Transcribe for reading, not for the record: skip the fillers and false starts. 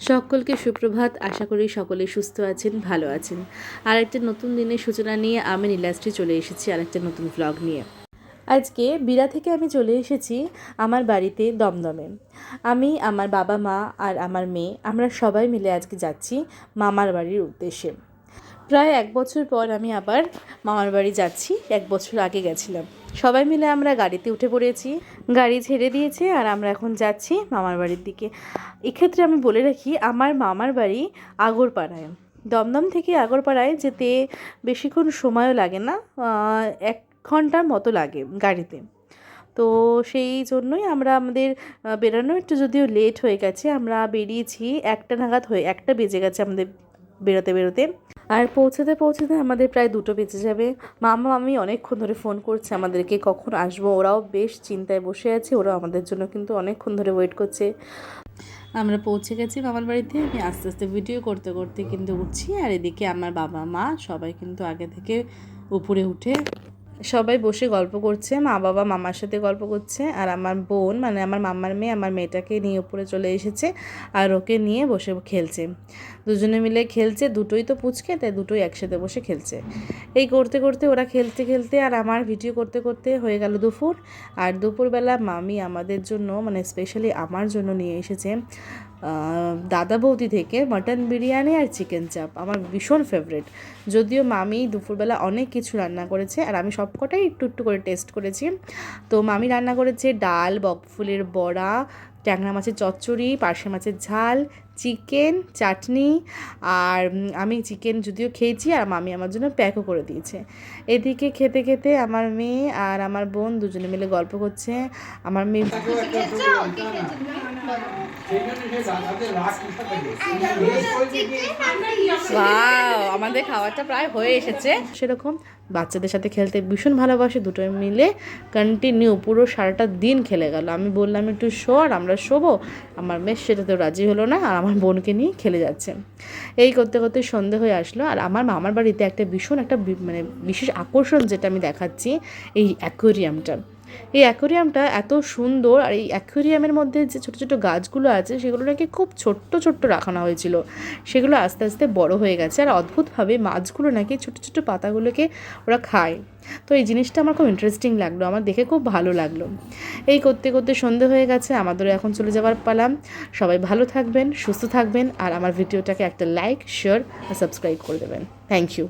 সকলকে সুপ্রভাত। আশা করি সকলে সুস্থ আছেন, ভালো আছেন। আরেকটা নতুন দিনের সূচনা নিয়ে আমি নীলাশ্রী চলে এসেছি আরেকটা নতুন ভ্লগ নিয়ে। আজকে বিরা থেকে আমি চলে এসেছি আমার বাড়িতে দমদমে। আমি, আমার বাবা মা আর আমার মেয়ে, আমরা সবাই মিলে আজকে যাচ্ছি মামার বাড়ির উদ্দেশ্যে। প্রায় 1 বছর পর আমি আবার মামার বাড়ি যাচ্ছি। 1 বছর আগে গেছিলাম। সবাই মিলে আমরা গাড়িতে উঠে পড়েছি, গাড়ি ছেড়ে দিয়েছে আর আমরা এখন যাচ্ছি মামার বাড়ির দিকে। এক্ষেত্রে আমি বলে রাখি, আমার মামার বাড়ি আগরপাড়ায়। দমদম থেকে আগরপাড়ায় যেতে বেশিক্ষণ সময়ও লাগে না, 1 ঘন্টার মতো লাগে গাড়িতে। তো সেই জন্যই আমরা আমাদের বেরোনো একটু যদিও লেট হয়ে গেছে, আমরা বেরিয়েছি 1টা নাগাদ, 1টা বেজে গেছে আমাদের বেরোতে বেরোতে। আর পৌঁছাতে পৌঁছাতে আমাদের প্রায় 2টো বেজে যাবে। মামা মামি অনেকক্ষণ ধরে ফোন করছে আমাদেরকে কখন আসবো। ওরাও বেশ চিন্তায় বসে আছে, ওরাও আমাদের জন্য কিন্তু অনেকক্ষণ ধরে ওয়েট করছে। আমরা পৌঁছে গেছি মামার বাড়িতে। আমি আস্তে আস্তে ভিডিও করতে করতে কিন্তু উঠছি, আর এদিকে আমার বাবা মা সবাই কিন্তু আগে থেকে উপরে উঠে সবাই বসে গল্প করছে। মা বাবা মামার সাথে গল্প করছে, আর আমার বোন মানে আমার মামার মেয়ে আমার মেয়েটাকে নিয়ে উপরে চলে এসেছে আর ওকে নিয়ে বসে খেলছে। দুজনে মিলে খেলছে, দুটোই তো পুচকে, তাই দুটোই একসাথে বসে খেলছে। এই করতে করতে ওরা খেলতে খেলতে আর আমার ভিডিও করতে করতে হয়ে গেল দুপুর। আর দুপুরবেলা মামি আমাদের জন্য মানে স্পেশালি আমার জন্য নিয়ে এসেছে দাদা বৌদি থেকে মাটন বিরিয়ানি আর চিকেন চাপ, আমার ভীষণ ফেভারিট। যদিও মামি দুপুরবেলা অনেক কিছু রান্না করেছে আর আমি সবকটাই একটু একটু করে টেস্ট করেছি। তো মামি রান্না করেছে ডাল, বকফুলের বড়া, ট্যাংরা মাছের চচ্চড়ি, পার্শে মাছের ঝাল, চিকেন, চাটনি। আর আমি চিকেন যদিও খেয়েছি আর মামি আমার জন্য প্যাকও করে দিয়েছে। এদিকে খেতে খেতে আমার মেয়ে আর আমার বোন দুজনে মিলে গল্প করছে। আমার মেয়ে আমাদের খাওয়াটা প্রায় হয়ে এসেছে। সেরকম বাচ্চাদের সাথে খেলতে ভীষণ ভালোবাসে, দুটো মিলে কন্টিনিউ পুরো সারাটা দিন খেলে গেল। আমি বললাম একটু শো, আর আমরা শোবো। আমার মেয়ে সেটাতেও রাজি হলো না, আর আমার বোনকে নিয়ে খেলে যাচ্ছে। এই করতে করতে সন্ধে হয়ে আসলো। আর আমার মামার বাড়িতে একটা ভীষণ একটা মানে বিশেষ আকর্ষণ যেটা আমি দেখাচ্ছি, এই অ্যাকোয়ারিয়ামটা। এই অ্যাকোয়ারিয়ামটা এত সুন্দর, আর এই অ্যাকোয়ারিয়ামের মধ্যে যে ছোটো ছোটো গাছগুলো আছে সেগুলো নাকি খুব ছোট্ট ছোট্ট রাখানো হয়েছিল, সেগুলো আস্তে আস্তে বড় হয়ে গেছে। আর অদ্ভুতভাবে মাছগুলো নাকি ছোটো ছোটো পাতাগুলোকে ওরা খায়। তো এই জিনিসটা আমার খুব ইন্টারেস্টিং লাগলো, আমার দেখে খুব ভালো লাগলো। এই করতে করতে সন্ধে হয়ে গেছে, আমাদেরও এখন চলে যাওয়ার পালাম। সবাই ভালো থাকবেন, সুস্থ থাকবেন, আর আমার ভিডিওটাকে একটা লাইক, শেয়ার আর সাবস্ক্রাইব করে দেবেন। Thank you.